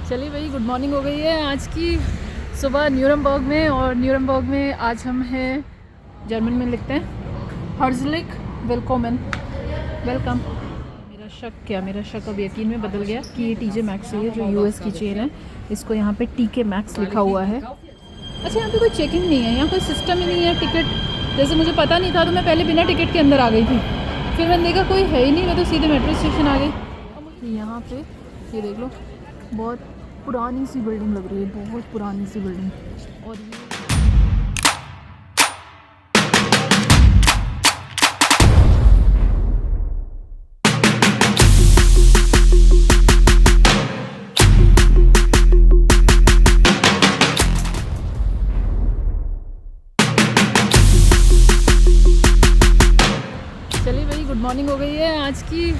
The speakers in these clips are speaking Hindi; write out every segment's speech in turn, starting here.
चलिए भाई, गुड मॉर्निंग हो गई है आज की सुबह न्यूरमबर्ग में। और न्यूरमबर्ग में आज हम हैं, जर्मन में लिखते हैं हर्जलिक वेलकोमन, वेलकम। मेरा शक अब यकीन में बदल गया कि ये टीजे मैक्स है जो यूएस की चेन है। इसको यहाँ पे टीके मैक्स लिखा हुआ है। अच्छा, यहाँ पे कोई चेकिंग नहीं है, यहाँ कोई सिस्टम ही नहीं है टिकट। जैसे मुझे पता नहीं था तो मैं पहले बिना टिकट के अंदर आ गई थी, फिर मैंने देखा कोई है ही नहीं, मैं तो सीधे मेट्रो स्टेशन आ गई। यहाँ पे ये देख लो, बहुत पुरानी सी बिल्डिंग लग रही है, बहुत पुरानी सी बिल्डिंग। और ये चलिए भाई, गुड मॉर्निंग हो गई है आज की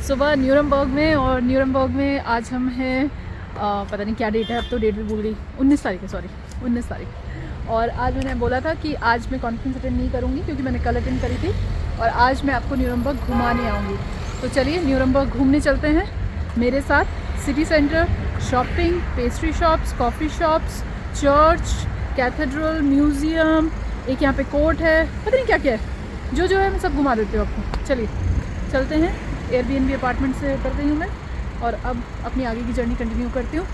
सुबह न्यूरमबर्ग में। और न्यूरमबर्ग में आज हम हैं, पता नहीं क्या डेट है, अब तो डेट भी भूल गई, 19 तारीख है, सॉरी 19 तारीख। और आज मैंने बोला था कि आज मैं कॉन्फ्रेंस अटेंड नहीं करूँगी क्योंकि मैंने कल अटेंड करी थी, और आज मैं आपको न्यूरमबर्ग घुमाने आऊँगी। तो चलिए न्यूरमबर्ग घूमने चलते हैं मेरे साथ। City centre, shopping, pastry shops, coffee shops, church, cathedral, museum, एक यहाँ पे कोर्ट है, पता नहीं क्या क्या है, जो है मैं सब घुमा देती हूँ आपको। चलिए चलते हैं। एयरबीएनबी अपार्टमेंट से उतर गई हूँ मैं, और अब अपनी आगे की जर्नी कंटिन्यू करती हूँ।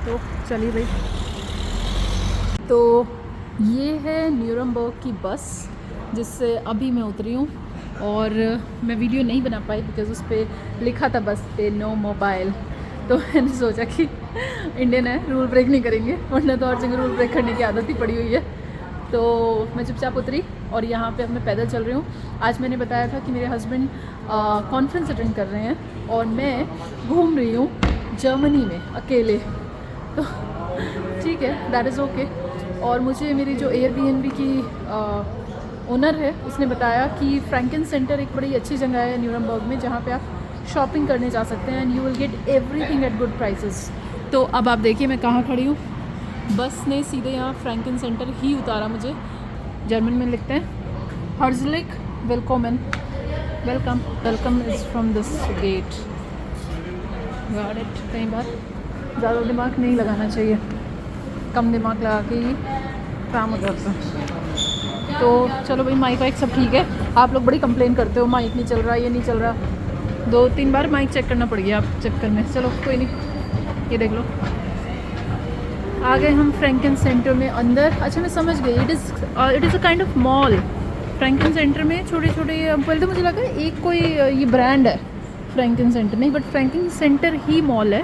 तो चलिए भाई, तो ये है न्यूरमबर्ग की बस जिससे अभी मैं उतरी हूँ। और मैं वीडियो नहीं बना पाई बिकॉज़ उस पर लिखा था बस पे नो मोबाइल। तो मैंने सोचा कि इंडियन है, रूल ब्रेक नहीं करेंगे, वरना तो और जगह रूल ब्रेक करने की आदत ही पड़ी हुई है। तो मैं चुपचाप उतरी और यहाँ पे अब मैं पैदल चल रही हूँ। आज मैंने बताया था कि मेरे हस्बैंड कॉन्फ्रेंस अटेंड कर रहे हैं और मैं घूम रही हूँ जर्मनी में अकेले। तो ठीक है, दैट इज़ ओके। और मुझे मेरी जो एयरबीएनबी की ओनर है उसने बताया कि फ्रैंकन सेंटर एक बड़ी अच्छी जगह है न्यूरमबर्ग में, जहाँ पे आप शॉपिंग करने जा सकते हैं and you will get everything at good prices. तो अब आप देखिए मैं कहाँ खड़ी हूँ। बस ने सीधे यहाँ फ्रैंकन सेंटर ही उतारा मुझे। जर्मन में लिखते हैं हर्जलिक वेलकोमन, welcome. Welcome is from this gate. Got it. कई बार ज़्यादा दिमाग नहीं लगाना चाहिए, कम दिमाग लगा के ही काम हो जाता है। तो चलो भाई, माइक वाइक सब ठीक है। आप लोग बड़ी कंप्लेन करते हो माइक नहीं चल रहा, ये नहीं चल रहा। 2-3 बार माइक चेक करना पड़ गया आप चेक करने। चलो कोई नहीं, ये देख लो आ गए हम फ्रैंकन सेंटर में अंदर। अच्छा, मैं समझ गई, it is a kind of mall. फ्रैंकन centre में छोटे छोटे, पहले तो मुझे लगा एक कोई ये ब्रांड है, फ्रैंकन सेंटर नहीं, बट फ्रैंकन सेंटर ही मॉल है।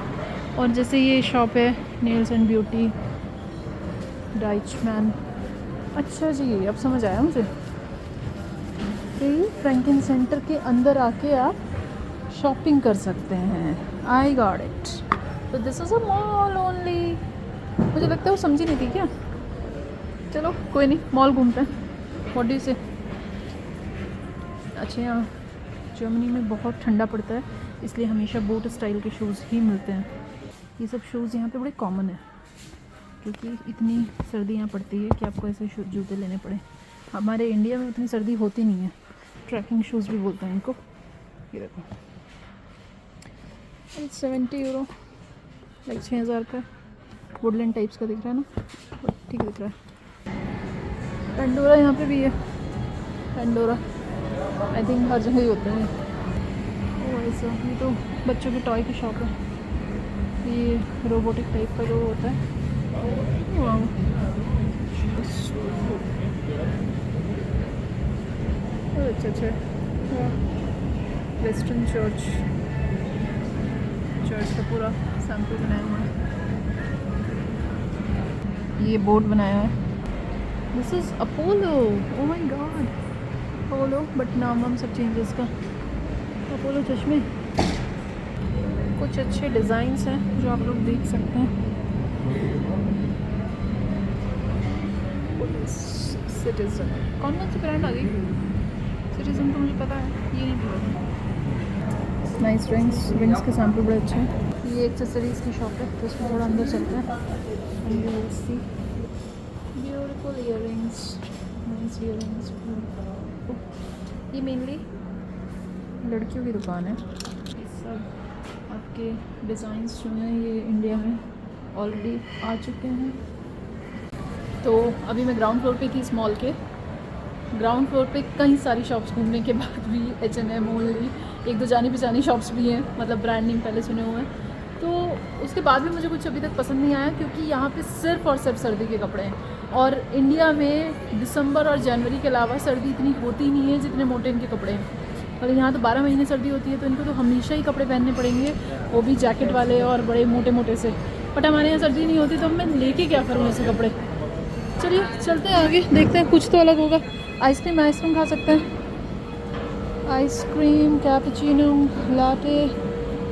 और जैसे ये शॉप है नेल्स एंड ब्यूटी, डाइचमैन। अच्छा जी, अब समझ आया मुझे कि फ्रैंकन सेंटर के अंदर आके आप शॉपिंग कर सकते हैं। I got it. तो this is a mall only. मुझे लगता है वो समझी नहीं थी क्या। चलो कोई नहीं, मॉल घूमते हैं। व्हाट डू यू से। अच्छा, यहाँ जर्मनी में बहुत ठंडा पड़ता है, इसलिए हमेशा बूट स्टाइल के शूज़ ही मिलते हैं। ये सब शूज़ यहाँ पे बड़े कॉमन है क्योंकि इतनी सर्दी यहाँ पड़ती है कि आपको ऐसे जूते लेने पड़े। हमारे इंडिया में उतनी सर्दी होती नहीं है। ट्रैकिंग शूज़ भी बोलते हैं इनको। ये देखो 70 यूरो, लाइक 6000 का। वुडलैंड टाइप्स का दिख रहा है ना, ठीक दिख रहा है। पेंडोरा यहाँ पे भी है, पेंडोरा आई थिंक हर जगह ही होते हैं। ओ ऐसा, ये तो बच्चों की टॉय की शॉप है। ये रोबोटिक टाइप का जो होता है। वाह, अच्छा। वेस्टर्न चर्च का पूरा सैंपल बनाया हुआ है। ये बोर्ड बनाया है, this is Apollo. Oh my God, Apollo, but नाम हम सब चेंज है इसका। अपोलो चश्मे, कुछ अच्छे डिज़ाइंस हैं जो आप लोग देख सकते हैं। सिटीजन, कौन सी ब्रांड आ गई? सिटीजन तो मुझे पता है, ये नहीं पता। नाइस रिंग्स के सैंपल बड़े अच्छे हैं। ये एक्सेसरीज़ की शॉप है, तो इसमें थोड़ा अंदर चलते हैं। Beautiful earrings, nice earrings. ये मेनली लड़कियों की दुकान है। ये सब के डिज़ाइंस जो हैं ये इंडिया में ऑलरेडी आ चुके हैं। तो अभी मैं ग्राउंड फ्लोर पे थी इस मॉल के। ग्राउंड फ्लोर पे कई सारी शॉप्स घूमने के बाद भी H&M ओनली, एक दो जानी पहचानी शॉप्स भी हैं, मतलब ब्रांड नेम पहले सुने हुए हैं। तो उसके बाद भी मुझे कुछ अभी तक पसंद नहीं आया, क्योंकि यहाँ पे सिर्फ़ और सिर्फ सर्दी के कपड़े हैं। और इंडिया में दिसंबर और जनवरी के अलावा सर्दी इतनी होती नहीं है जितने मोटे इनके कपड़े हैं। और यहाँ तो 12 महीने सर्दी होती है, तो इनको तो हमेशा ही कपड़े पहनने पड़ेंगे, वो भी जैकेट वाले और बड़े मोटे मोटे से। बट हमारे यहाँ सर्दी नहीं होती, तो मैं लेके क्या करूँ ऐसे कपड़े। चलिए चलते हैं आगे, देखते हैं कुछ तो अलग होगा। आइसक्रीम खा सकते हैं, आइसक्रीम, कैपुचिनो, लाटे,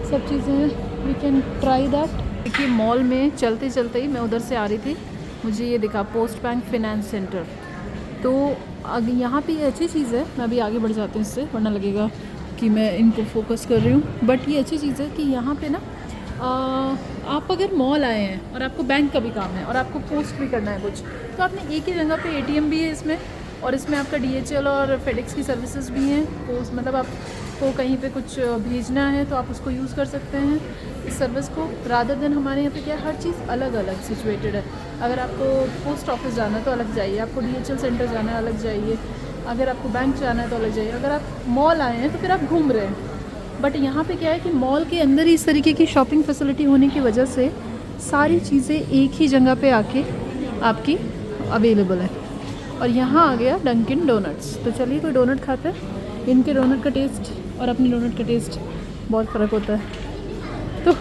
सब चीज़ें हैं, वी कैन ट्राई दैट। देखिए मॉल में चलते चलते ही मैं उधर से आ रही थी, मुझे ये दिखा पोस्ट बैंक फाइनेंस सेंटर। तो अगर यहाँ पे ये अच्छी चीज़ है, मैं अभी आगे बढ़ जाती हूँ इससे, वरना लगेगा कि मैं इनको फोकस कर रही हूँ। बट ये अच्छी चीज़ है कि यहाँ पे ना आप अगर मॉल आए हैं और आपको बैंक का भी काम है और आपको पोस्ट भी करना है कुछ, तो आपने एक ही जगह पे ATM भी है इसमें, और इसमें आपका DHL और FedEx की सर्विसेज भी हैं। पोस्ट मतलब आपको कहीं पे कुछ भेजना है तो आप उसको यूज़ कर सकते हैं इस सर्विस को, रादर देन हमारे यहाँ पे क्या हर चीज़ अलग अलग सिचुएटेड है। अगर आपको पोस्ट ऑफिस जाना है तो अलग जाइए, आपको DHL सेंटर जाना है अलग जाइए, अगर आपको बैंक जाना है तो अलग जाइए, अगर आप मॉल आए हैं तो फिर आप घूम रहे हैं। बट यहाँ पे क्या है कि मॉल के अंदर ही इस तरीके की शॉपिंग फैसिलिटी होने की वजह से सारी चीज़ें एक ही जगह पे आके आपकी अवेलेबल है। और यहाँ आ गया डंकिन डोनट्स, तो चलिए कोई डोनट खाते हैं। इनके डोनट का टेस्ट और अपनी डोनट का टेस्ट बहुत फ़र्क होता है। तो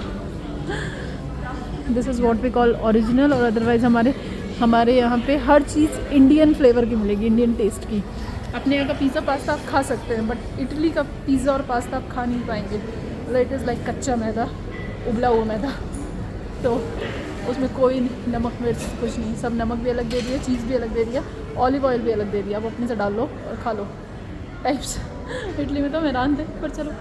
this is what we call original, और अदरवाइज़ हमारे यहाँ पे हर चीज़ इंडियन फ्लेवर की मिलेगी, इंडियन टेस्ट की। अपने यहाँ का पिज़्ज़ा पास्ता आप खा सकते हैं, बट इटली का पिज़्ज़ा और पास्ता आप खा नहीं पाएंगे। इट इज़ लाइक कच्चा मैदा, उबला हुआ मैदा, तो उसमें कोई नमक मिर्च कुछ नहीं, सब नमक भी अलग दे दिया, चीज़ भी अलग दे दिया, ऑलिव ऑयल भी अलग दे दिया, आप अपने से डाल लो और खा लो टाइप्स। इटली में तो हैरान थे, पर चलो।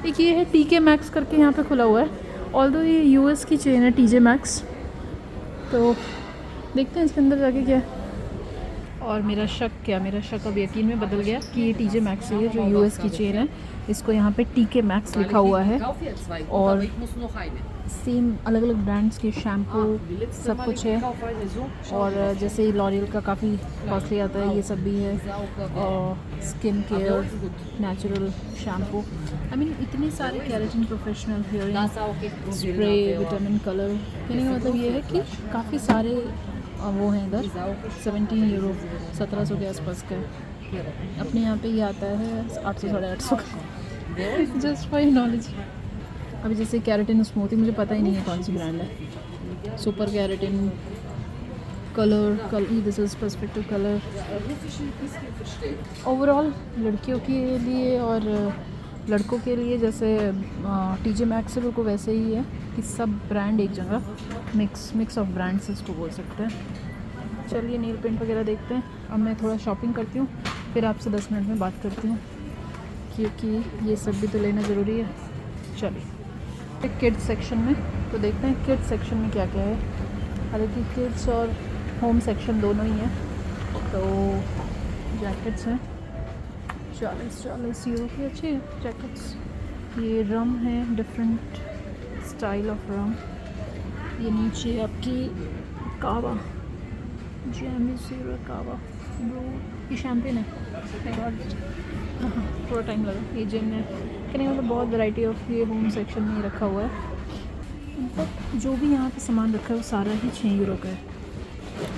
एक ये है TK Maxx करके यहाँ पे खुला हुआ है, ऑल्दो ये US की चेन है TJ Maxx। तो देखते हैं इसके अंदर जाके क्या है। और मेरा शक अब यकीन में बदल गया कि ये TJ Maxx है जो US की चेन है, इसको यहाँ पे TK Maxx लिखा हुआ है। और सेम अलग अलग ब्रांड्स के शैम्पू सब कुछ है, और जैसे लॉरियल का काफ़ी कॉस्टली आता है, ये सब भी है। और skin care, natural shampoo, I mean इतने सारे keratin professional hair spray, vitamin colour. कहने का मतलब ये है कि काफ़ी सारे वो हैं इधर। 17 यूरो 1700 के आसपास का है। अपने यहाँ पे ये आता है 800 850 का, जस्ट फॉर नॉलेज। अभी जैसे कैरेटिन स्मूथी, मुझे पता ही नहीं है कौन सी ब्रांड है, super keratin colour, this is perspective colour. Overall लड़कियों के लिए और लड़कों के लिए जैसे TJ Maxx है बिल्कुल वैसे ही है कि सब ब्रांड एक जगह, मिक्स ऑफ ब्रांड्स इसको बोल सकते हैं। चलिए नेल पेंट वगैरह देखते हैं। अब मैं थोड़ा शॉपिंग करती हूँ, फिर आपसे 10 मिनट में बात करती हूँ, क्योंकि ये सब भी तो लेना ज़रूरी है। चलिए किड्स सेक्शन में तो देखते हैं किड्स सेक्शन में क्या क्या है। हालांकि किड्स और होम सेक्शन दोनों ही हैं। तो जैकेट्स हैं 40 यूरो की, अच्छी है जैकेट्स। ये रम है, डिफरेंट स्टाइल ऑफ रम। ये नीचे आपकी कावा, जैमी ज़ीरो कावा ब्रू, ये शैम्पेन है। थोड़ा टाइम लगा, ये जिम है। कहने का मतलब बहुत वैरायटी ऑफ ये होम सेक्शन में रखा हुआ है। इनफैक्ट जो भी यहाँ पे सामान रखा है वो सारा ही 6 यूरो का है।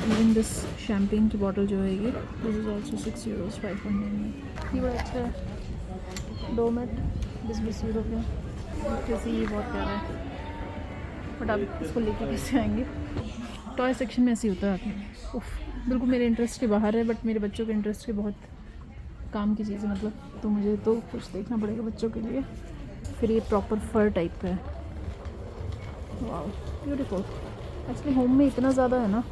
इवन दिस शैम्पेन की बॉटल जो है ये, दिस इज़ ऑल्सो 6 यूरो 5.9। ये बड़ा अच्छा है, डोमेट 20 यूरो के। जैसे ये बहुत प्यारा है, बट आप इसको लेके कैसे आएंगे। टॉय सेक्शन में ऐसे होता है आके, उफ बिल्कुल मेरे इंटरेस्ट के बाहर है, बट मेरे बच्चों के इंटरेस्ट के बहुत काम की चीज़ें, मतलब तो मुझे तो कुछ देखना पड़ेगा बच्चों के लिए। फिर ये प्रॉपर फर टाइप का है, वाव ब्यूटीफुल। एक्चुअली होम में इतना ज़्यादा है ना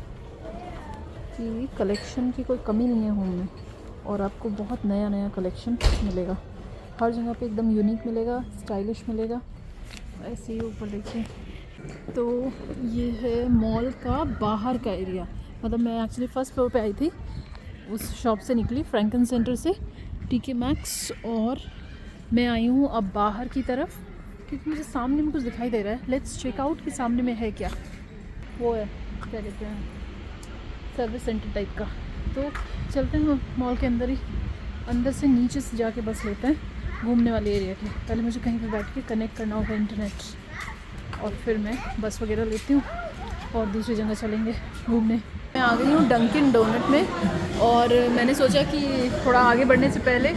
कि कलेक्शन की कोई कमी नहीं है होम में, और आपको बहुत नया नया कलेक्शन मिलेगा हर जगह पे, एकदम यूनिक मिलेगा, स्टाइलिश मिलेगा। ऐसे ही ऊपर देखिए, तो ये है मॉल का बाहर का एरिया। मतलब मैं एक्चुअली फ़र्स्ट फ्लोर पे आई थी, उस शॉप से निकली फ्रैंकन सेंटर से TK Maxx, और मैं आई हूँ अब बाहर की तरफ, क्योंकि मुझे सामने में कुछ दिखाई दे रहा है। लेट्स चेक आउट कि सामने में है क्या। वो है क्या कहते हैं, सर्विस सेंटर टाइप का। तो चलते हैं मॉल के अंदर ही, अंदर से नीचे से जाके बस लेते हैं घूमने वाले एरिया के। पहले मुझे कहीं पे बैठ के कनेक्ट करना होगा इंटरनेट, और फिर मैं बस वगैरह लेती हूँ और दूसरी जगह चलेंगे घूमने। मैं आ गई हूँ डंकिन डोनट में, और मैंने सोचा कि थोड़ा आगे बढ़ने से पहले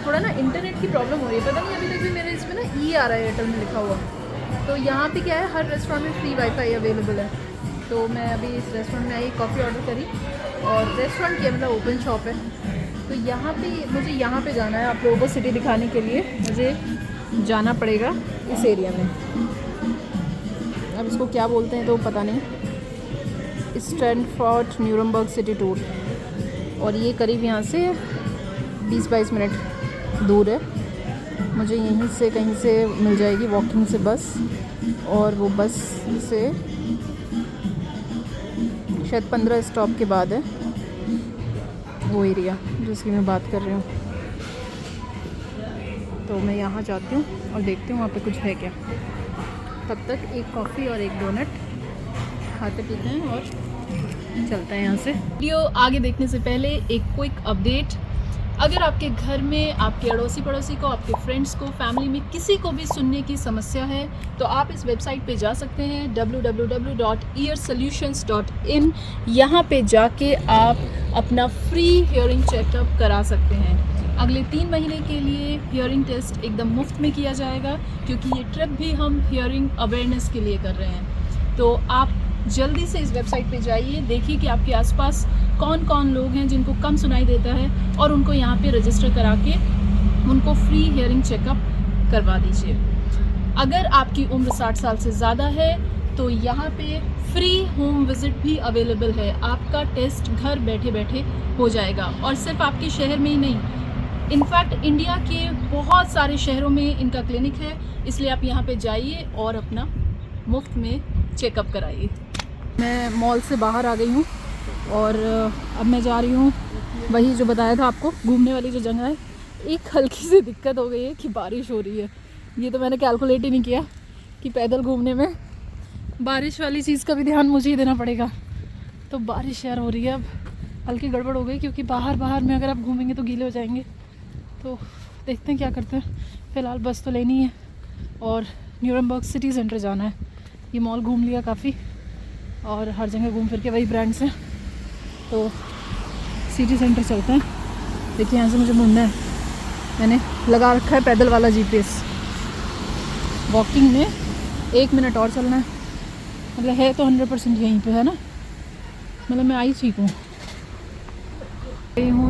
थोड़ा ना इंटरनेट की प्रॉब्लम हो रही है। पता नहीं अभी तक भी मेरे इसमें ना ई आ रहा है एयरटेल में लिखा हुआ। तो यहाँ पे क्या है, हर रेस्टोरेंट में फ्री वाईफाई अवेलेबल है। तो मैं अभी इस रेस्टोरेंट में आई, कॉफ़ी ऑर्डर करी, और रेस्टोरेंट की मतलब ओपन शॉप है। तो यहाँ पे मुझे यहाँ पे जाना है आप लोगों को सिटी दिखाने के लिए। मुझे जाना पड़ेगा इस एरिया में, अब इसको क्या बोलते हैं तो पता नहीं, स्टैनफोर्ड न्यूरमबर्ग सिटी टूर। और ये करीब यहाँ से 20-22 मिनट दूर है। मुझे यहीं से कहीं से मिल जाएगी वॉकिंग से बस, और वो बस से शायद 15 स्टॉप के बाद है वो एरिया जिसकी मैं बात कर रही हूँ। तो मैं यहाँ जाती हूँ और देखती हूँ वहाँ पे कुछ है क्या। तब तक एक कॉफ़ी और एक डोनट खाते पीते हैं और चलते हैं यहाँ से। वीडियो आगे देखने से पहले एक क्विक अपडेट। अगर आपके घर में आपके अड़ोसी पड़ोसी को, आपके फ्रेंड्स को, फैमिली में किसी को भी सुनने की समस्या है तो आप इस वेबसाइट पे जा सकते हैं www.earsolutions.in। यहाँ पे जाके आप अपना फ्री हियरिंग चेकअप करा सकते हैं। अगले 3 महीने के लिए हियरिंग टेस्ट एकदम मुफ्त में किया जाएगा, क्योंकि ये ट्रिप भी हम हियरिंग अवेयरनेस के लिए कर रहे हैं। तो आप जल्दी से इस वेबसाइट पे जाइए, देखिए कि आपके आसपास कौन कौन लोग हैं जिनको कम सुनाई देता है, और उनको यहाँ पे रजिस्टर करा के उनको फ्री हियरिंग चेकअप करवा दीजिए। अगर आपकी उम्र 60 साल से ज़्यादा है तो यहाँ पे फ्री होम विज़िट भी अवेलेबल है। आपका टेस्ट घर बैठे बैठे हो जाएगा, और सिर्फ आपके शहर में ही नहीं, इनफैक्ट इंडिया के बहुत सारे शहरों में इनका क्लिनिक है। इसलिए आप यहाँ पे जाइए और अपना मुफ्त में चेकअप कराइए। मैं मॉल से बाहर आ गई हूँ, और अब मैं जा रही हूँ वही जो बताया था आपको, घूमने वाली जो जगह है। एक हल्की सी दिक्कत हो गई है कि बारिश हो रही है। ये तो मैंने कैलकुलेट ही नहीं किया कि पैदल घूमने में बारिश वाली चीज़ का भी ध्यान मुझे ही देना पड़ेगा। तो बारिश यार हो रही है, अब हल्की गड़बड़ हो गई, क्योंकि बाहर में अगर आप घूमेंगे तो गीले हो जाएंगे। तो देखते हैं क्या करते हैं। फ़िलहाल बस तो लेनी है और न्यूरमबर्ग सिटी सेंटर जाना है। ये मॉल घूम लिया काफ़ी, और हर जगह घूम फिर के वही ब्रांड्स हैं। तो सिटी सेंटर चलते हैं। देखिए यहाँ से मुझे मुड़ना है, मैंने लगा रखा है पैदल वाला GPS। वॉकिंग में 1 मिनट और चलना है, मतलब है तो 100% यहीं पे है ना, मतलब मैं आई ठीक हूँ।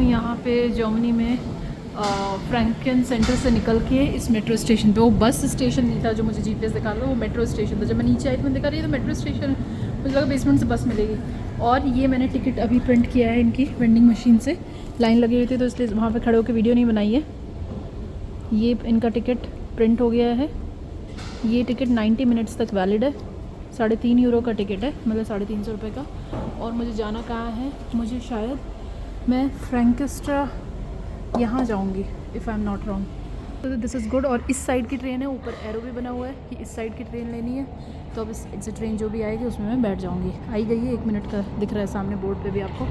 यहाँ पे जर्मनी में फ्रैंकन सेंटर से निकल के इस मेट्रो स्टेशन पे, वो बस स्टेशन नहीं था जो मुझे GPS दिखा रहा था, वो मेट्रो स्टेशन था। जब मैं नीचे आई तो मैंने देखा रही है तो मेट्रो स्टेशन, मुझे लगा बेसमेंट से बस मिलेगी। और ये मैंने टिकट अभी प्रिंट किया है इनकी वेंडिंग मशीन से। लाइन लगी हुई थी तो इसलिए वहाँ पे खड़े होकर वीडियो नहीं बनाई है। ये इनका टिकट प्रिंट हो गया है। ये टिकट 90 मिनट्स तक वैलिड है। 3.5 यूरो का टिकट है, मतलब 350 रुपये का। और मुझे जाना कहाँ है, मुझे शायद मैं फ्रैंकस्ट्रा यहाँ जाऊँगी if I am not wrong. तो दिस इज़ गुड। और इस साइड की ट्रेन है, ऊपर एरो भी बना हुआ है कि इस साइड की ट्रेन लेनी है। तो अब इस ट्रेन जो भी आएगी उसमें मैं बैठ जाऊँगी। आई गई है, 1 मिनट का दिख रहा है सामने बोर्ड पे भी आपको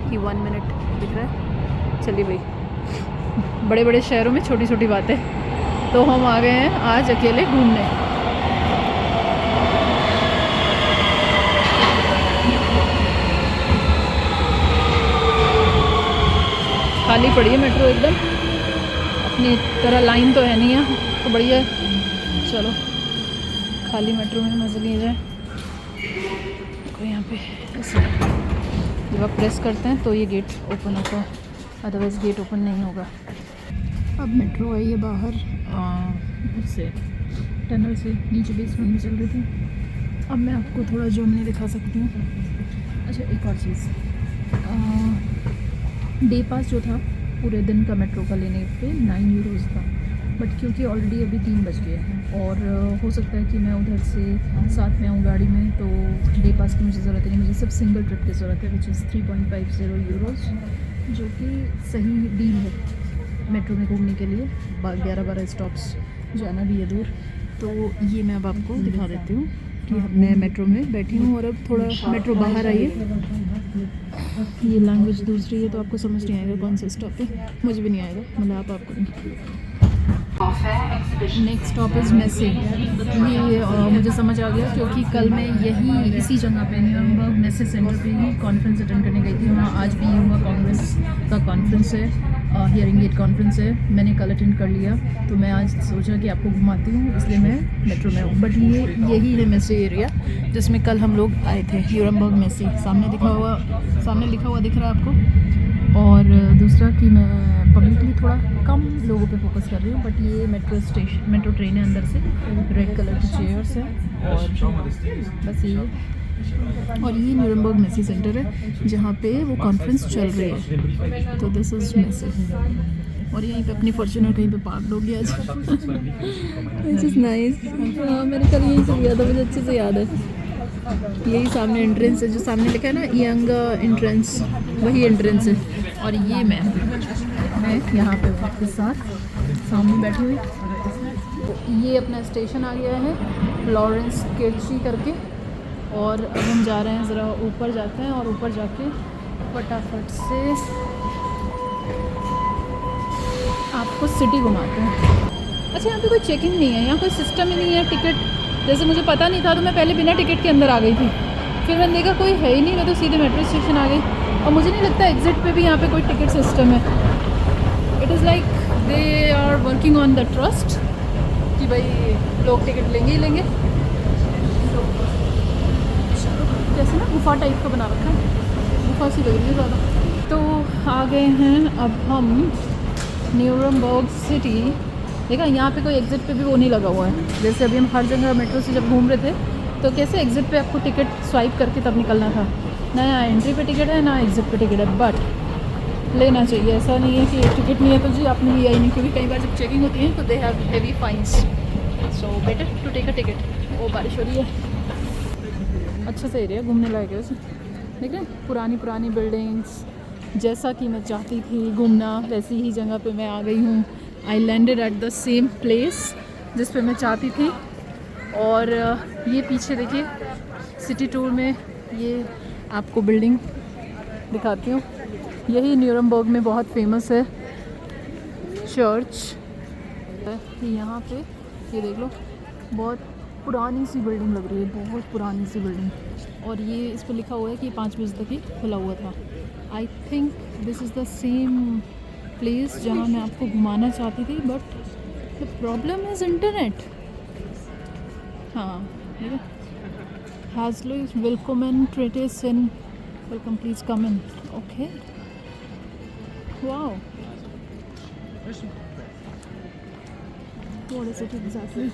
कि 1 मिनट दिख रहा है। चलिए भाई, बड़े बड़े शहरों में छोटी छोटी बातें। तो हम आ गए हैं आज अकेले घूमने। खाली पड़ी है मेट्रो एकदम, अपनी तरह लाइन तो है नहीं है, तो बढ़िया है। चलो खाली मेट्रो में मज़े लिए जाए। तो यहाँ पे जब आप प्रेस करते हैं तो ये गेट ओपन होता है, अदरवाइज़ गेट ओपन नहीं होगा। अब मेट्रो आई है बाहर उससे टनल से नीचे बेसमेंट में चल रही थी। अब मैं आपको थोड़ा जर्मनी दिखा सकती हूँ। अच्छा एक और चीज़, डे पास जो था पूरे दिन का मेट्रो का लेने पे 9 यूरोज़ था, बट क्योंकि ऑलरेडी अभी 3 बज गए हैं और हो सकता है कि मैं उधर से साथ में आऊँ गाड़ी में, तो डे पास की मुझे ज़रूरत नहीं, मुझे सिर्फ सिंगल ट्रिप की ज़रूरत है, विच इज़ 3.50 यूरोज़, जो कि सही डील है मेट्रो में घूमने के लिए। 11-12 स्टॉप्स जाना भी है दूर, तो ये मैं अब आपको दिखा देती हूँ कि मैं मेट्रो में बैठी हूँ और अब थोड़ा मेट्रो बाहर आई है। ये लैंग्वेज दूसरी है तो आपको समझ नहीं आएगा कौन सा स्टॉप है, मुझे भी नहीं आएगा, मतलब आपको नहीं। नेक्स्ट स्टॉप इज़ मेसे। ये मुझे समझ आ गया क्योंकि कल मैं यही इसी जगह पे न्यूरम्बर्ग मेसे सेंटर पे ही कॉन्फ्रेंस अटेंड करने गई थी। वहाँ आज भी युवा कांग्रेस का कॉन्फ्रेंस है, हियरिंग एड कॉन्फ्रेंस है। मैंने कल अटेंड कर लिया तो मैं आज सोचा कि आपको घुमाती हूँ, इसलिए मैं मेट्रो में हूँ। बट ये यही है मेसे एरिया जिसमें कल हम लोग आए थे, न्यूरम्बर्ग मेसे। सामने लिखा हुआ दिख रहा है आपको। और दूसरा कि मैं पब्लिकली थोड़ा कम लोगों पे फोकस कर रही हूँ, बट ये मेट्रो ट्रेन है अंदर से, रेड कलर की चेयर्स है और बस ये। और ये न्यूरम्बर्ग मेसे सेंटर है जहाँ पे वो कॉन्फ्रेंस चल रही है, तो दिस इज़ मेसे। और यहीं पे अपनी फॉर्च्यूनर कहीं पे पार्क होगी आज। This is nice. हाँ, मैंने कल यहीं से लिया था, मुझे अच्छे से याद है। यही सामने एंट्रेंस है, जो सामने लिखा है ना यंग एंट्रेंस, वही एंट्रेंस है। और ये मैं यहाँ पे आपके साथ सामने बैठी हुई। तो ये अपना स्टेशन आ गया है लॉरेंस किर्ची करके, और अब हम जा रहे हैं, ज़रा ऊपर जाते हैं और ऊपर जाके फटाफट से आपको सिटी घुमाते हैं। अच्छा, यहाँ पे कोई चेकिंग नहीं है, यहाँ कोई सिस्टम ही नहीं है टिकट, जैसे मुझे पता नहीं था तो मैं पहले बिना टिकट के अंदर आ गई थी। फिर मैंने देखा कोई है ही नहीं, मैं तो सीधे मेट्रो स्टेशन आ गई। और मुझे नहीं लगता एग्ज़िट पे भी यहाँ पे कोई टिकट सिस्टम है। It is like they are working on the trust कि भाई लोग टिकट लेंगे ही लेंगे। जैसे ना गुफा टाइप का बना रखा है, गुफा सी लग रही है ज़्यादा। तो आ गए हैं अब हम न्यूरम्बर्ग सिटी। देखा, यहाँ पे कोई एग्ज़िट पे भी वो नहीं लगा हुआ है, जैसे अभी हम हर जगह मेट्रो से जब घूम रहे थे तो कैसे एग्ज़िट पे आपको टिकट स्वाइप करके तब निकलना था, ना यहाँ एंट्री पे टिकट है ना एग्ज़िट पे टिकट है। बट लेना चाहिए, ऐसा नहीं है कि टिकट नहीं है तो जी आपने लिया ही नहीं, क्योंकि कई बार जब चेकिंग होती है तो they have heavy fines, so better to take a ticket. वो बारिश हो रही है, अच्छा सा एरिया घूमने लायक है वैसे। देख रहे हैं पुरानी बिल्डिंग्स, जैसा कि मैं चाहती थी घूमना वैसी ही जगह पे मैं आ गई हूँ। I landed at the same place जिस पे मैं चाहती थी। और ये पीछे देखिए सिटी टूर में ये आपको बिल्डिंग दिखाती हूँ, यही न्यूरम्बर्ग में बहुत फेमस है चर्च। यहाँ पे ये देख लो, बहुत पुरानी सी बिल्डिंग लग रही है, बहुत पुरानी सी बिल्डिंग। और ये इस पर लिखा हुआ है कि 5 बजे तक ही खुला हुआ था। I think this is the same place जहाँ मैं आपको घुमाना चाहती थी, but the problem is internet. हाँ, Haslo is willkommen tretes in, welcome please come in, okay, wow, what is it exactly।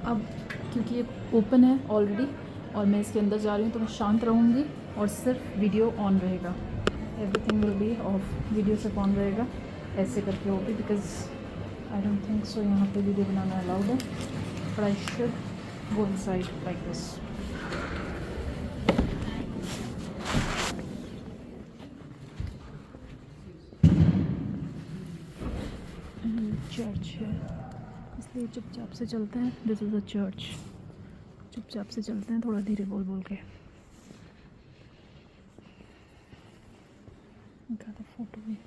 अब क्योंकि ये ओपन है ऑलरेडी और मैं इसके अंदर जा रही हूँ तो मैं शांत रहूँगी और सिर्फ वीडियो ऑन रहेगा, everything will be of, video सिर्फ ऑन रहेगा, ऐसे करके होगी, because I don't think so यहाँ पे वीडियो बनाना अलाउड है, but I should go inside like this। Church है इसलिए चुपचाप से चलते हैं, दिस इज़ अ चर्च, चुपचाप से चलते हैं, थोड़ा धीरे बोल बोल के। उनका तो फोटो भी,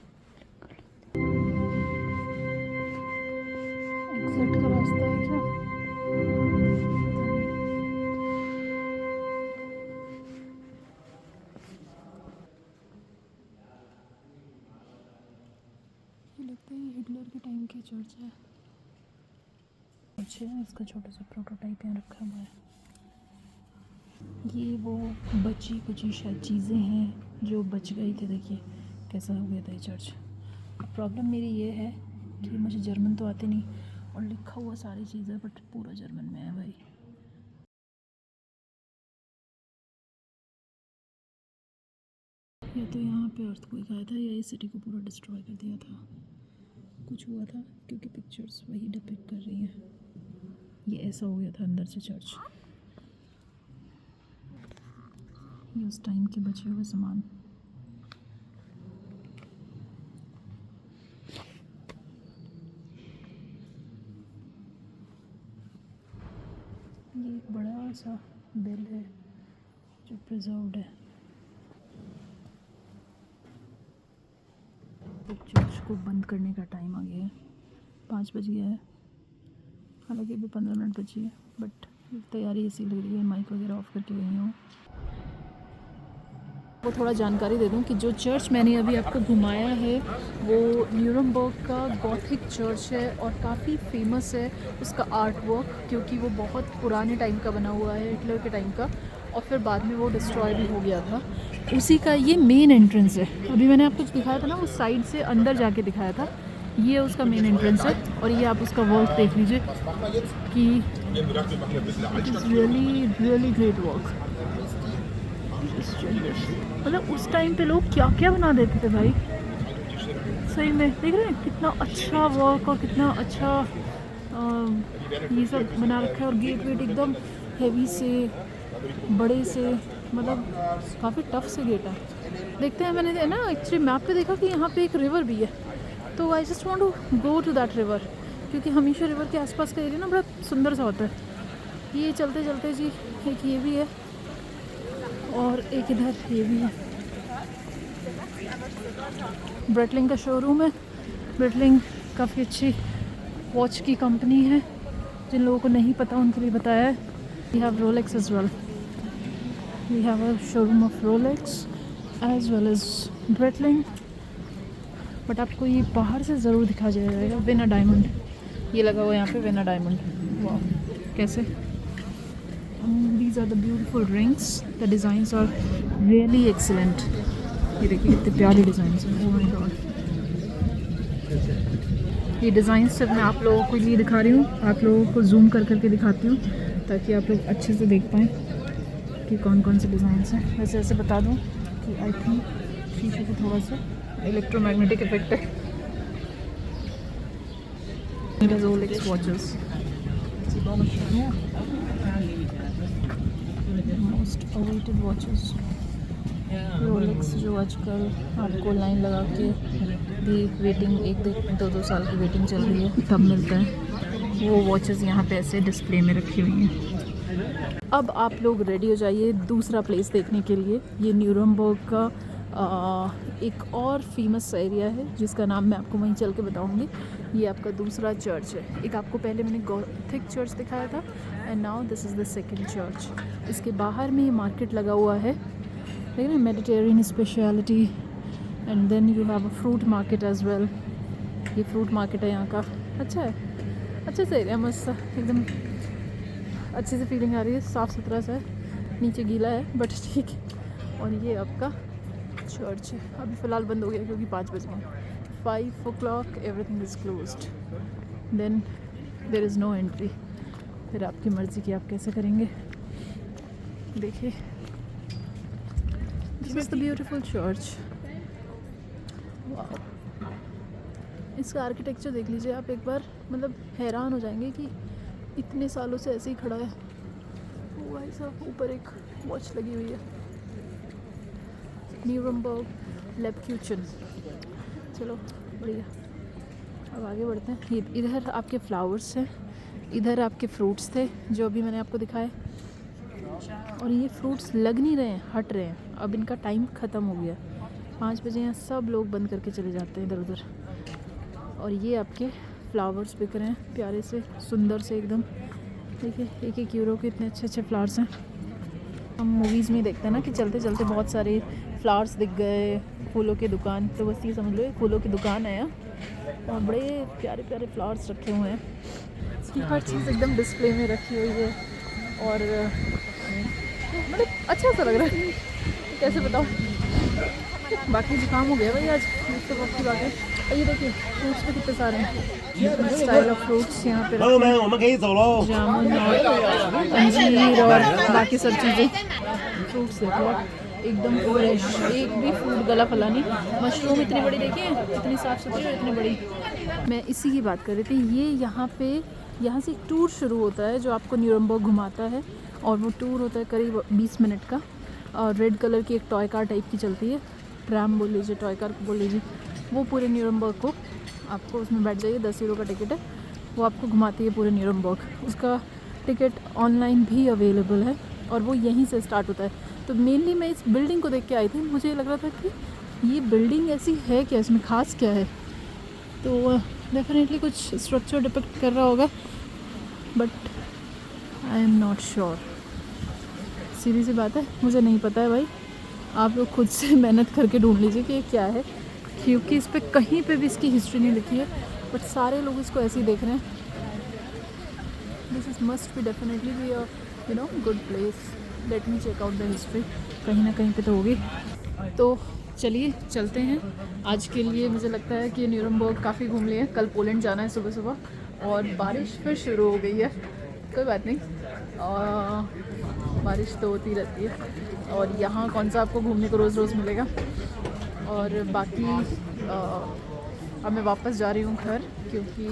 एग्जिट का रास्ता है क्या, लगता है हिटलर के टाइम की चर्च है। इसका छोटा सा प्रोटोटाइप यहाँ रखा हुआ है। ये वो बची कुची शायद चीज़ें हैं जो बच गई थी, देखिए कैसा हो गया था ये चर्च। प्रॉब्लम मेरी ये है कि मुझे जर्मन तो आती नहीं और लिखा हुआ सारी चीज़ें बट पूरा जर्मन में है भाई। या तो यहाँ पे अर्थक्वेक आया था या इस सिटी को पूरा डिस्ट्रॉय कर दिया था, कुछ हुआ था, क्योंकि पिक्चर्स वही डिपिक्ट कर रही हैं। ये ऐसा हो गया था अंदर से चर्च, ये उस टाइम के बचे हुए सामान। ये एक बड़ा सा बेल है जो प्रिजर्व्ड है। चर्च को बंद करने का टाइम आ गया है, 5 बज गया है। हालांकि अभी 15 मिनट बची है, बट तैयारी ऐसी लग रही है, माइक वगैरह ऑफ करके गई हूँ। वो थोड़ा जानकारी दे दूँ कि जो चर्च मैंने अभी आपको घुमाया है वो न्यूरमबर्ग का गॉथिक चर्च है और काफ़ी फेमस है उसका आर्ट वर्क, क्योंकि वो बहुत पुराने टाइम का बना हुआ है, हिटलर के टाइम का, और फिर बाद में वो डिस्ट्रॉय भी हो गया था। उसी का ये मेन एंट्रेंस है। अभी मैंने आपको दिखाया था ना, उस साइड से अंदर जाके दिखाया था, ये उसका मेन एंट्रेंस है। और ये आप उसका वर्क देख लीजिए कि it is really really great work. मतलब उस टाइम पे लोग क्या क्या बना देते थे भाई, सही में देख रहे हैं कितना अच्छा वर्क और कितना अच्छा ये सब बना रखा है। और गेट वेट एकदम हेवी से, बड़े से, मतलब काफ़ी टफ से गेट है। देखते हैं, मैंने ना एक्चुअली मैप पे देखा कि यहाँ पे एक रिवर भी है, तो I just want to go to that river, क्योंकि हमेशा रिवर के आसपास का एरिया ना बड़ा सुंदर सा होता है। ये चलते चलते जी एक ये भी है और एक इधर ये भी है। ब्रेटलिंग का शोरूम है। ब्रेटलिंग काफ़ी अच्छी वॉच की कंपनी है, जिन लोगों को नहीं पता उनके लिए बताया है। We have Rolex as well, we have a showroom of Rolex as well as Breitling. But आपको ये बाहर से ज़रूर दिखा जाएगा विना डायमंड, ये लगा हुआ है यहाँ पे विना डायमंड। वाह कैसे, these are the beautiful rings, the designs are really excellent। ये देखिए कितने प्यारे डिज़ाइंस हैं, oh my god। ये डिज़ाइंस सिर्फ मैं आप लोगों के लिए दिखा रही हूँ, आप लोगों को जूम कर करके दिखाती हूँ ताकि आप लोग अच्छे से देख पाएँ कि कौन कौन से डिज़ाइंस हैं। वैसे ऐसे बता दूँ कि आई थिंक शीशे को थोड़ा सा इलेक्ट्रोमैग्नेटिक इफेक्ट है। It has Rolex watches, most awaited watches. Rolex जो आजकल आपको लाइन लगा के भी वेटिंग, 1-2 साल की वेटिंग चल रही है तब मिलता है, वो वॉचेस यहाँ पे ऐसे डिस्प्ले में रखी हुई हैं। अब आप लोग रेडी हो जाइए दूसरा प्लेस देखने के लिए। ये न्यूरमबर्ग का एक और फेमस एरिया है जिसका नाम मैं आपको वहीं चल के बताऊंगी। ये आपका दूसरा चर्च है। एक आपको पहले मैंने गॉथिक चर्च दिखाया था and now this is the second church. इसके बाहर में ये मार्केट लगा हुआ है, लेकिन Mediterranean speciality, and then you have a fruit market as well. ये फ्रूट मार्केट है यहाँ का, अच्छा है, अच्छे से एरिया, मस्त एकदम अच्छे से फीलिंग आ रही है, साफ़ सुथरा सा है, नीचे गीला है बट ठीक है। और ये आपका चर्च है, अभी फ़िलहाल बंद हो गया क्योंकि 5 बज गए। 5 o'clock everything is closed, then there is no entry. फिर आपकी मर्ज़ी की आप कैसे करेंगे। देखिए this is the beautiful church. वाह, इसका आर्किटेक्चर देख लीजिए आप एक बार, मतलब हैरान हो जाएंगे कि इतने सालों से ऐसे ही खड़ा है। वो भाई साहब ऊपर एक वॉच लगी हुई है, न्यूरमबर्ग लेबक्यूचन। चलो बढ़िया, अब आगे बढ़ते हैं। ये इधर आपके फ्लावर्स हैं, इधर आपके फ्रूट्स थे जो अभी मैंने आपको दिखाए, और ये फ्रूट्स लग नहीं रहे हैं, हट रहे हैं, अब इनका टाइम ख़त्म हो गया। 5 बजे यहाँ सब लोग बंद करके चले जाते हैं इधर उधर। और ये आपके फ्लावर्स बिक रहे हैं, प्यारे से सुंदर से एकदम। देखिए 1-1 यूरो के इतने अच्छे अच्छे फ्लावर्स हैं। हम मूवीज़ में देखते हैं ना कि चलते चलते बहुत सारे फ्लावर्स दिख गए, फूलों की दुकान, तो बस ये समझ लो फूलों की दुकान है यहाँ, और बड़े प्यारे प्यारे फ्लावर्स रखे हुए हैं। इसकी हर चीज़ एकदम डिस्प्ले में रखी हुई है, और मतलब अच्छा सा लग रहा है, कैसे बताऊँ। बाकी जुकाम हो गया भाई आज, इससे वक्त की बात है। और ये देखिए फ्रूट्स पे कितने सारे हैं, स्टाइल ऑफ फ्रूट्स यहाँ पे जामुन और अंजीर और बाकी सब चीज़ें। फ्रूट्स देखो एकदम फ्रेश, एक भी फ्रूट गला फला नहीं। मशरूम इतनी बड़ी देखिए, इतनी साफ़ सुथरी और इतनी बड़ी। मैं इसी की बात कर रही थी। ये यहाँ से एक टूर शुरू होता है जो आपको न्यूरमबर्ग घुमाता है, और वो टूर होता है करीब 20 मिनट का, और रेड कलर की एक टॉय कार टाइप की चलती है, ट्रैम बोल लीजिए, टॉय कार बोल लीजिए। वो पूरे न्यूरमबर्ग को आपको, उसमें बैठ जाइए, 10 यूरो का टिकट है, वो आपको घुमाती है पूरे न्यूरमबर्ग। उसका टिकट ऑनलाइन भी अवेलेबल है और वो यहीं से स्टार्ट होता है। तो मेनली मैं इस बिल्डिंग को देख के आई थी, मुझे लग रहा था कि ये बिल्डिंग ऐसी है क्या, इसमें ख़ास क्या है। तो डेफिनेटली कुछ स्ट्रक्चर डिपिक्ट कर रहा होगा, but I am not sure. सीधी सी बात है, मुझे नहीं पता है भाई। आप लोग खुद से मेहनत करके ढूंढ लीजिए कि ये क्या है, क्योंकि इस पर कहीं पे भी इसकी हिस्ट्री नहीं लिखी है, बट सारे लोग इसको ऐसे ही देख रहे हैं। This is must be definitely be a good place. Let me check out the history, कहीं ना कहीं पे तो होगी। तो चलिए चलते हैं। आज के लिए मुझे लगता है कि न्यूरमबर्ग काफ़ी घूम लिए। कल पोलैंड जाना है सुबह सुबह, और बारिश फिर शुरू हो गई है। कोई बात नहीं, बारिश तो होती रहती है, और यहाँ कौन सा आपको घूमने को रोज़ रोज़ मिलेगा। और बाकी अब मैं वापस जा रही हूँ घर, क्योंकि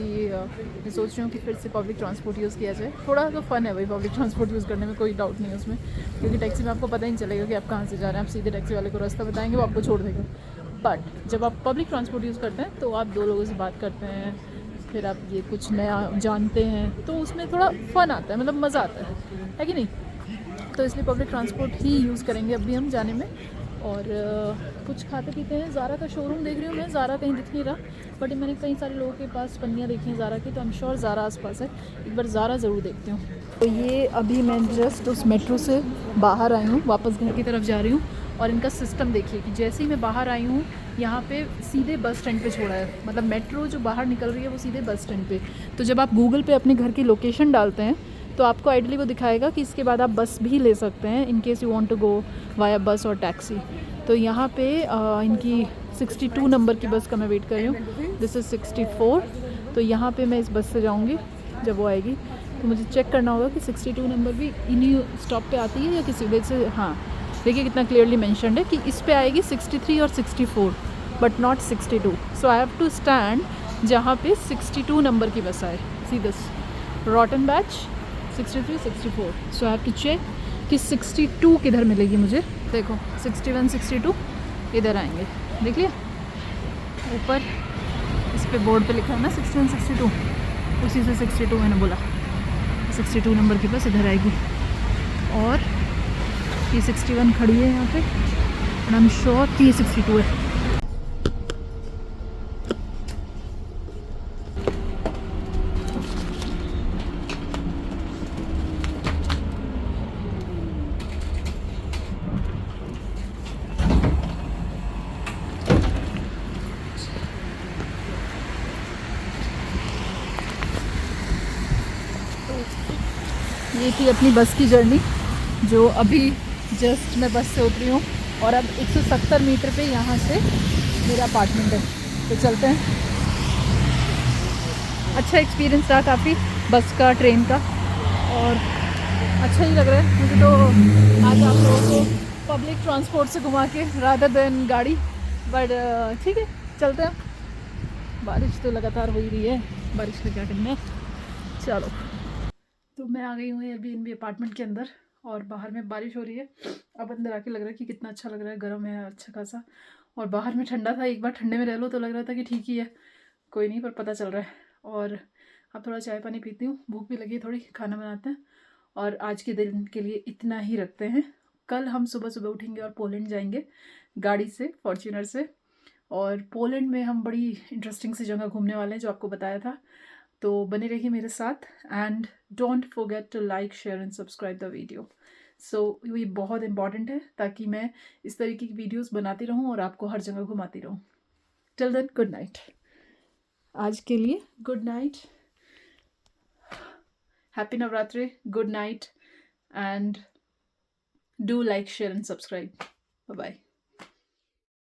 मैं सोच रही हूँ कि फिर से पब्लिक ट्रांसपोर्ट यूज़ किया जाए। थोड़ा तो फ़न है भाई पब्लिक ट्रांसपोर्ट यूज़ करने में, कोई डाउट नहीं है उसमें, क्योंकि टैक्सी में आपको पता ही नहीं चलेगा कि आप कहाँ से जा रहे हैं। आप सीधे टैक्सी वाले को रास्ता बताएंगे, वो आपको छोड़ देगा। बट जब आप पब्लिक ट्रांसपोर्ट यूज़ करते हैं तो आप दो लोगों से बात करते हैं, फिर आप ये कुछ नया जानते हैं, तो उसमें थोड़ा फ़न आता है, मतलब मज़ा आता है कि नहीं। तो इसलिए पब्लिक ट्रांसपोर्ट ही यूज़ करेंगे अभी हम जाने में। और कुछ खाते पीते हैं। ज़ारा का शोरूम देख रही हूँ मैं, ज़ारा कहीं दिख नहीं रहा, बट मैंने कई सारे लोगों के पास पन्नियाँ देखी हैं ज़ारा की, तो आई एम श्योर ज़ारा आसपास है। एक बार ज़ारा ज़रूर देखती हूँ। तो ये अभी मैं जस्ट उस मेट्रो से बाहर आई हूँ, वापस घर की तरफ जा रही हूँ। और इनका सिस्टम देखिए कि जैसे ही मैं बाहर आई हूँ, यहाँ पे सीधे बस स्टैंड पे छोड़ा है। मतलब मेट्रो जो बाहर निकल रही है वो सीधे बस स्टैंड पे। तो जब आप गूगल पे अपने घर की लोकेशन डालते हैं तो आपको आइडली वो दिखाएगा कि इसके बाद आप बस भी ले सकते हैं, in case you want to go via bus और टैक्सी। तो यहाँ पे इनकी 62 नंबर की बस का मैं वेट कर रही हूँ। This is 64। तो यहाँ पे मैं इस बस से जाऊँगी, जब वो आएगी तो मुझे चेक करना होगा कि 62 नंबर भी इन्हीं स्टॉप पे आती है या किसी सीधे से। हाँ, देखिए कितना क्लियरली मेंशन्ड है कि इस पे आएगी 63 और 64, but not 62। So I have to stand जहाँ पे 62 नंबर की बस आए। See this rotten batch 63 64। So I have to check कि 62 किधर मिलेगी मुझे। देखो 61 62 इधर आएंगे, देख लिया ऊपर इस पे बोर्ड पे लिखा है ना 61 62, उसी से 62 मैंने बोला। 62 नंबर की बस इधर आएगी, और ये 61 खड़ी है यहाँ पे, एंड आई एम श्योर कि ये 62 है। ये थी अपनी बस की जर्नी, जो अभी जस्ट मैं बस से उतरी हूँ, और अब 170 मीटर पे यहाँ से मेरा अपार्टमेंट है। तो चलते हैं। अच्छा एक्सपीरियंस रहा काफ़ी बस का, ट्रेन का, और अच्छा ही लग रहा है मुझे तो आज आप लोगों को पब्लिक ट्रांसपोर्ट से घुमा के, रादर देन गाड़ी। बट ठीक है, चलते हैं। बारिश तो लगातार हो ही रही है, बारिश का क्या करना है। चलो, तो मैं आ गई हूँ एयरबीएनबी अपार्टमेंट के अंदर, और बाहर में बारिश हो रही है। अब अंदर आके लग रहा है कि कितना अच्छा लग रहा है, गर्म है अच्छा खासा, और बाहर में ठंडा था। एक बार ठंडे में रह लो तो लग रहा था कि ठीक ही है, कोई नहीं, पर पता चल रहा है। और अब थोड़ा चाय पानी पीती हूँ, भूख भी लगी है थोड़ी, खाना बनाते हैं। और आज के दिन के लिए इतना ही रखते हैं। कल हम सुबह सुबह उठेंगे और पोलैंड जाएंगे गाड़ी से, फॉर्च्यूनर से। और पोलैंड में हम बड़ी इंटरेस्टिंग सी जगह घूमने वाले हैं, जो आपको बताया था। तो बने रहिए मेरे साथ, and don't forget to like share and subscribe the video. So ये बहुत इंपॉर्टेंट है, ताकि मैं इस तरीके की वीडियोस बनाती रहूँ और आपको हर जगह घुमाती रहूँ। Till then, good night. आज के लिए good night, happy Navratri, good night, and do like share and subscribe. Bye bye.